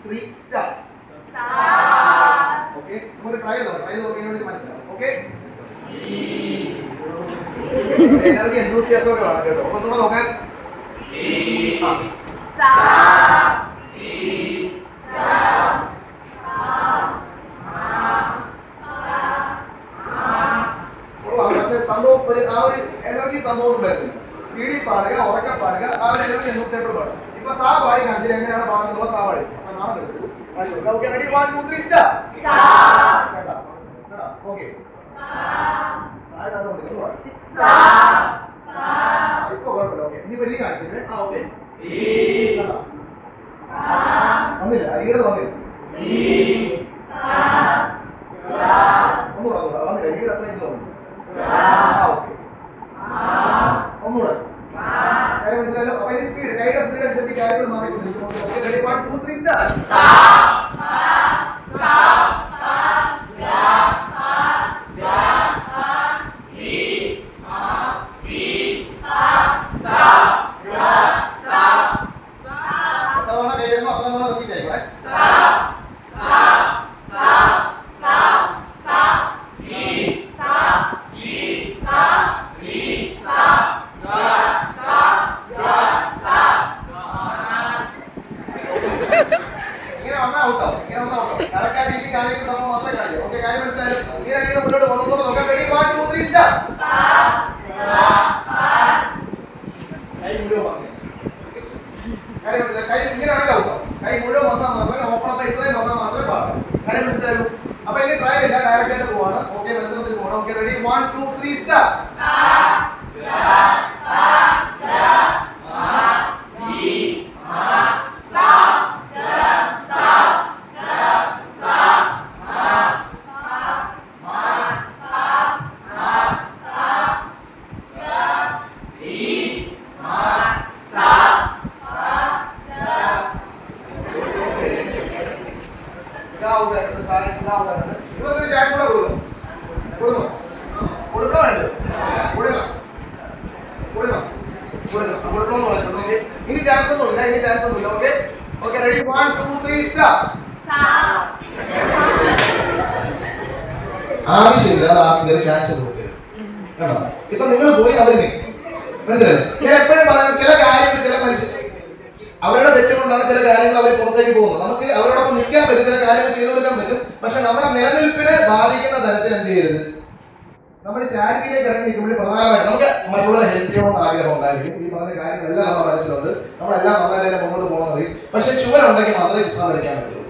3 start. Okay, നമുക്ക് try നോക്കിയാൽ മനസ്സിലാവും. Okay, എനർജി എന്തൂസിയാസം ഒക്കെ വേണം കേട്ടോ. ഒന്ന് നോക്കാൻ. പക്ഷെ സംഭവം ആ ഒരു എനർജി സംഭവം വരുന്നില്ല. സ്പീഡിൽ പാടുക, ഉറക്കം പാടുക, ആ ഒരു എനർജി എന്തൂസിയായിട്ട് പാടുക. ഇപ്പൊ സാ പാടി കാണിച്ചില്ല എങ്ങനെയാണ് പാടുന്നത്. സാ പാടി ഓക്കെ, റെഡി 1 2 3 സ്റ്റാർട്ട്. ഓക്കെ, ഇപ്പൊ കുഴപ്പമില്ല. ഓക്കെ, ഇനി വലിയ കാണിച്ചില്ലേ. ഓക്കെ, വന്നില്ല, ഈടെ വന്നില്ല. ഒന്നുകൂടെ വന്നില്ല, ഈടെ അത്ര ഇത് വന്നു. ഓക്കെ, ഒന്നുകൂടെ മനസ്സിലായല്ലോ. അപ്പൊ ഇനി സ്പീഡ്, കൈയുടെ സ്പീഡ് അനുസരിച്ച് കാര്യങ്ങൾ മാറിക്കൊണ്ടിരിക്കും. Okay, ready 1 2 3 start. അപ്പൊ ഇനി ട്രൈ ഇല്ല, ഡയറക്റ്റ് ആയിട്ട് പോവാണ്. ഓക്കെ, മത്സരത്തിൽ പോവാണ്. Okay, ready 1 2 3 start. ഇനി ചാൻസ് ഒന്നുമില്ല. Okay, okay, ready 1 2 3 start. ആവശ്യമില്ല, ആർക്കും ചാൻസ് കൊടുക്കരുത് കേട്ടോ. ഇപ്പൊ നിങ്ങൾ പോയി അവർ മനസ്സിലായി. ഞാൻ എപ്പോഴും പറയുന്നത് ചില കാര്യങ്ങൾ ചില മനുഷ്യർ അവരുടെ തെറ്റുകൊണ്ടാണ് ചില കാര്യങ്ങൾ അവർ പുറത്തേക്ക് പോകുന്നത്. നമുക്ക് അവരോടൊപ്പം നിൽക്കാൻ പറ്റും, ചില കാര്യങ്ങൾ ചെയ്തു കൊടുക്കാൻ പറ്റും. പക്ഷെ നമ്മുടെ നിലനിൽപ്പിനെ ബാധിക്കുന്ന തരത്തിൽ എന്ത് ചെയ്യരുത്. നമ്മൾ ചാരിറ്റിയിലേക്ക് ഇറങ്ങി നിൽക്കുമ്പോൾ പ്രധാനമായിട്ട് നമുക്ക് മറ്റുള്ളവരെ ഹെൽപ്പ് ചെയ്യണമെന്ന് ആഗ്രഹം ഉണ്ടായിരിക്കും. ഈ പറഞ്ഞ കാര്യങ്ങളെല്ലാം നമ്മുടെ മനസ്സിലുണ്ട്. നമ്മളെല്ലാം നന്നായിട്ട് മുന്നോട്ട് പോകണമെന്ന് അറിയും. പക്ഷെ ചുവരുണ്ടെങ്കിൽ മാത്രമേ ചിത്രം വരയ്ക്കാൻ പറ്റുള്ളൂ.